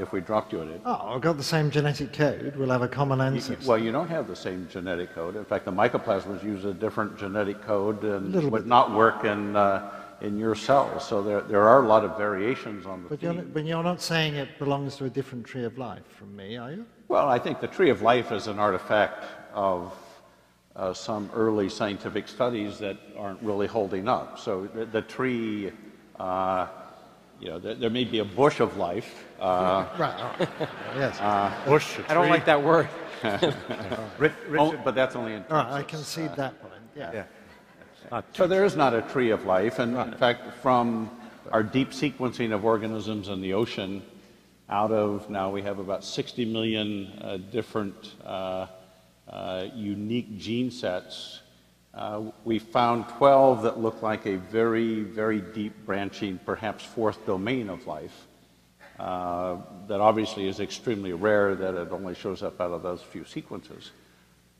if we dropped you in it. Oh, I've got the same genetic code. We'll have a common ancestor. Well, you don't have the same genetic code. In fact, the mycoplasmas use a different genetic code and Little would bit. not work in your cells. So there are a lot of variations on the But you're not saying it belongs to a different tree of life from me, are you? Well, I think the tree of life is an artifact of some early scientific studies that aren't really holding up. So the tree, there may be a bush of life. Right. Yes. Bush, a I don't tree. like that word. Richard, But that's only in All right, I concede that point. Yeah. So there is not a tree of life, and in fact, from our deep sequencing of organisms in the ocean, out of now we have about 60 million different unique gene sets. We found 12 that look like a very, very deep branching, perhaps fourth domain of life. That obviously is extremely rare that it only shows up out of those few sequences,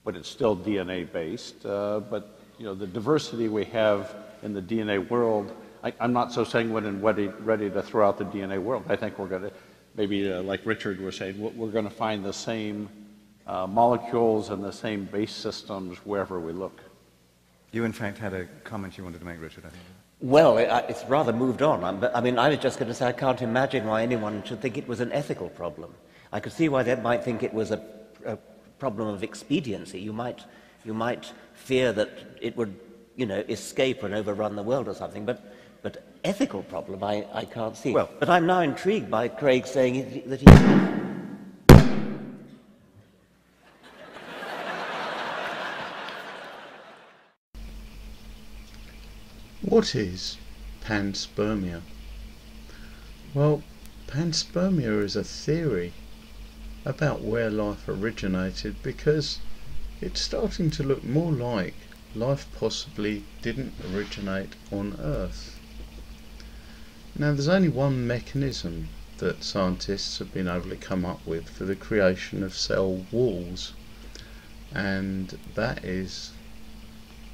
but it's still DNA based. But the diversity we have in the DNA world, I'm not so sanguine and ready to throw out the DNA world. I think we're going to, maybe like Richard was saying, we're going to find the same molecules and the same base systems wherever we look. You, in fact, had a comment you wanted to make, Richard, I think. Well, it's rather moved on. But I mean, I was just going to say I can't imagine why anyone should think it was an ethical problem. I could see why they might think it was a problem of expediency. You might fear that it would, escape and overrun the world or something. But ethical problem, I can't see. Well, but I'm now intrigued by Craig saying that he. What is panspermia? Well, panspermia is a theory about where life originated because it's starting to look more like life possibly didn't originate on Earth. Now, there's only one mechanism that scientists have been able to come up with for the creation of cell walls, and that is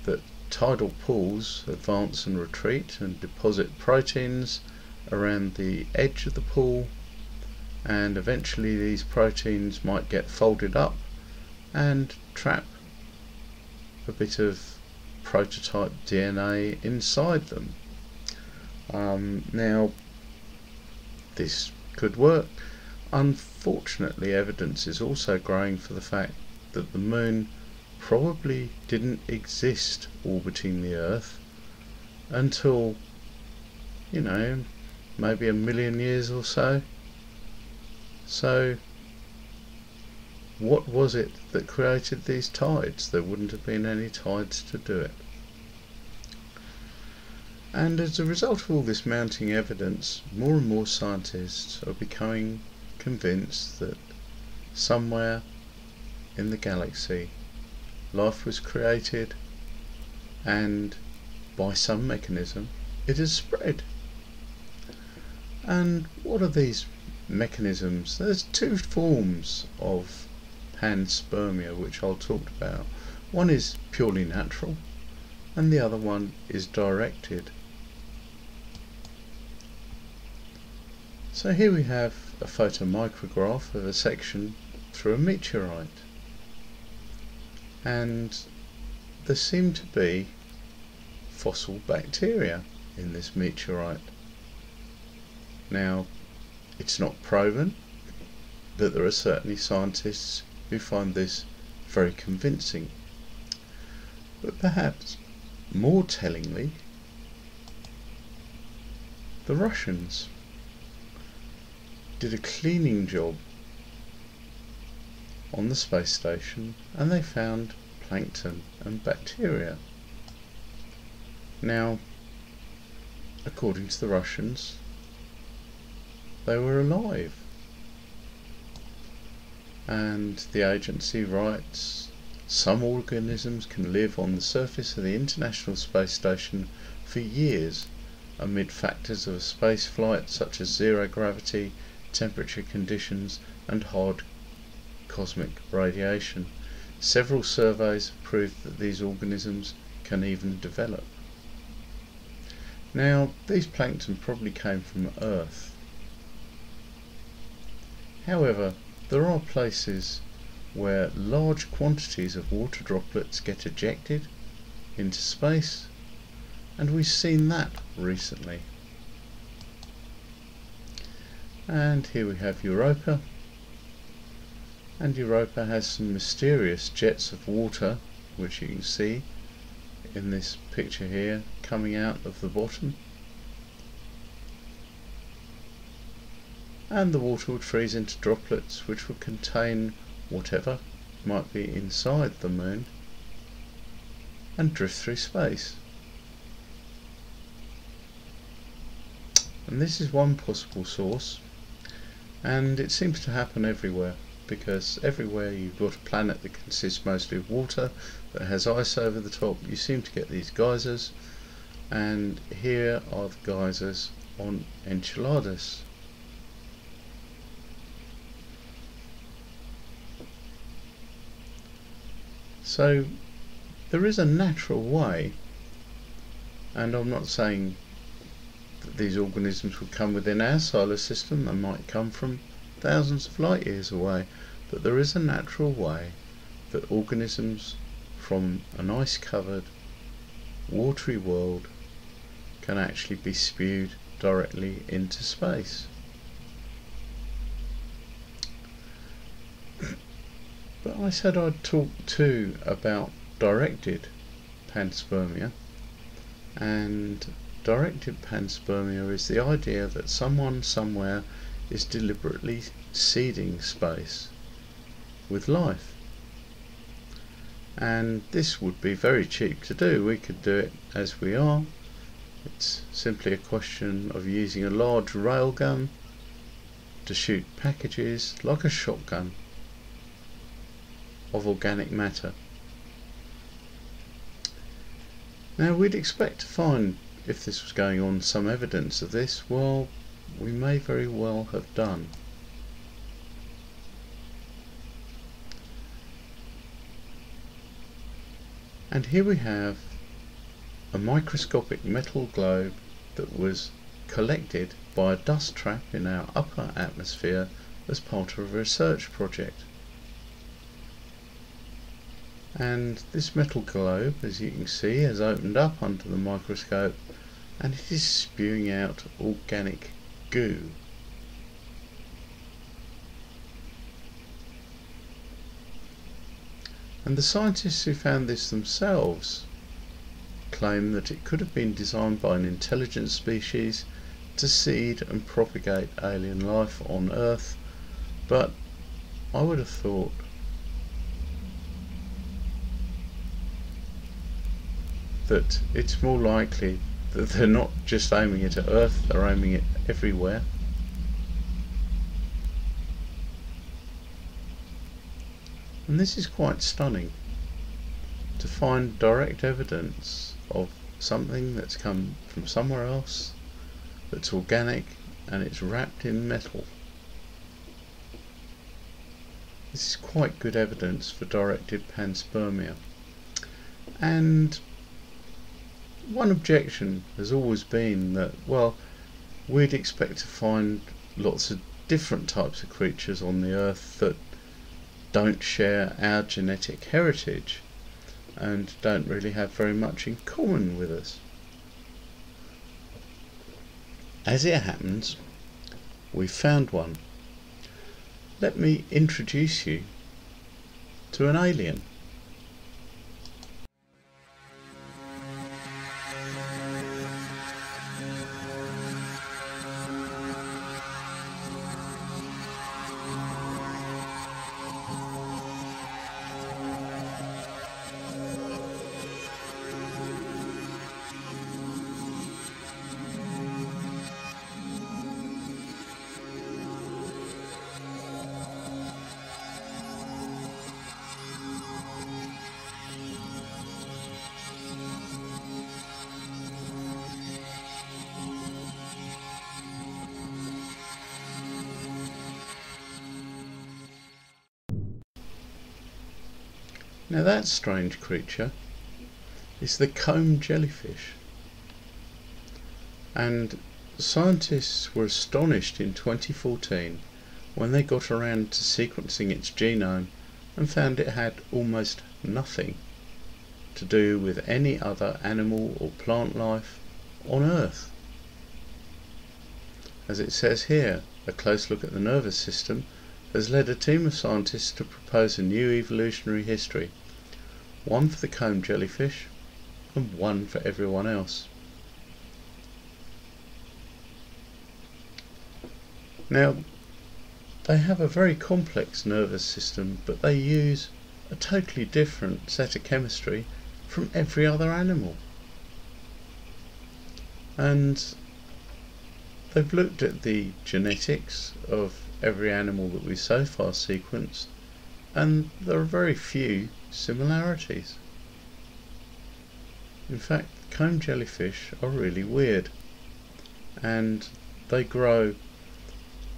that tidal pools advance and retreat and deposit proteins around the edge of the pool, and eventually these proteins might get folded up and trap a bit of prototype DNA inside them. Now, this could work. Unfortunately, evidence is also growing for the fact that the moon probably didn't exist orbiting the Earth until, maybe 1 million years or so. So, what was it that created these tides? There wouldn't have been any tides to do it. And as a result of all this mounting evidence, more and more scientists are becoming convinced that somewhere in the galaxy life was created, and by some mechanism it has spread. And what are these mechanisms? There's two forms of panspermia which I'll talk about. One is purely natural and the other one is directed. So here we have a photomicrograph of a section through a meteorite, and there seem to be fossil bacteria in this meteorite. Now, it's not proven, but there are certainly scientists who find this very convincing. But perhaps more tellingly, the Russians did a cleaning job on the space station and they found plankton and bacteria. Now, according to the Russians, they were alive, and the agency writes, some organisms can live on the surface of the International Space Station for years amid factors of space flight such as zero gravity, temperature conditions and hard cosmic radiation. Several surveys have proved that these organisms can even develop. Now, these plankton probably came from Earth. However, there are places where large quantities of water droplets get ejected into space, and we've seen that recently. And here we have Europa, and Europa has some mysterious jets of water, which you can see in this picture here, coming out of the bottom. And the water would freeze into droplets which would contain whatever might be inside the moon and drift through space. And this is one possible source, and it seems to happen everywhere, because everywhere you've got a planet that consists mostly of water that has ice over the top, you seem to get these geysers, and here are the geysers on Enceladus. So there is a natural way, and I'm not saying that these organisms would come within our solar system, they might come from thousands of light years away, but there is a natural way that organisms from an ice covered watery world can actually be spewed directly into space. But I said I'd talk too about directed panspermia, and directed panspermia is the idea that someone somewhere is deliberately seeding space with life. And this would be very cheap to do. We could do it as we are. It's simply a question of using a large railgun to shoot packages like a shotgun of organic matter. Now we'd expect to find, if this was going on, some evidence of this. Well, we may very well have done. And here we have a microscopic metal globe that was collected by a dust trap in our upper atmosphere as part of a research project. And this metal globe, as you can see, has opened up under the microscope, and it is spewing out organic goo. And the scientists who found this themselves claim that it could have been designed by an intelligent species to seed and propagate alien life on Earth, but I would have thought that it's more likely that they're not just aiming it at Earth, they're aiming it everywhere. And this is quite stunning, to find direct evidence of something that's come from somewhere else, that's organic, and it's wrapped in metal. This is quite good evidence for directed panspermia. And one objection has always been that, well, we'd expect to find lots of different types of creatures on the Earth that don't share our genetic heritage and don't really have very much in common with us. As it happens, we've found one. Let me introduce you to an alien. Now that strange creature is the comb jellyfish, and scientists were astonished in 2014 when they got around to sequencing its genome and found it had almost nothing to do with any other animal or plant life on Earth. As it says here, a close look at the nervous system has led a team of scientists to propose a new evolutionary history, one for the comb jellyfish and one for everyone else. Now, they have a very complex nervous system, but they use a totally different set of chemistry from every other animal. And they've looked at the genetics of every animal that we've so far sequenced, and there are very few similarities. In fact, comb jellyfish are really weird, and they grow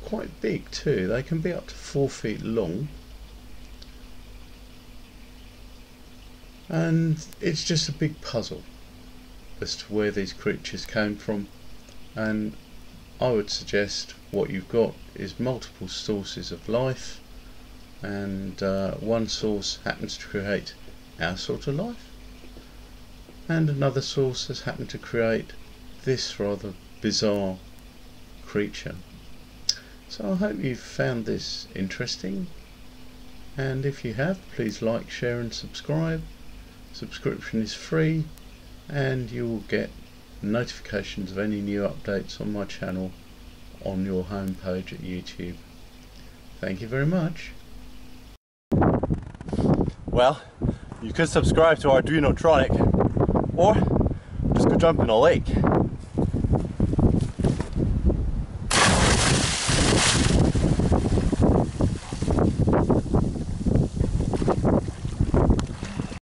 quite big too. They can be up to 4 feet long, and it's just a big puzzle as to where these creatures came from. And I would suggest what you've got is multiple sources of life, and one source happens to create our sort of life, and another source has happened to create this rather bizarre creature. So I hope you've found this interesting, and if you have, please like, share and subscribe. Subscription is free, and you will get notifications of any new updates on my channel on your home page at YouTube. Thank you very much. Well, you could subscribe to Arduinotronic, or just go jump in a lake.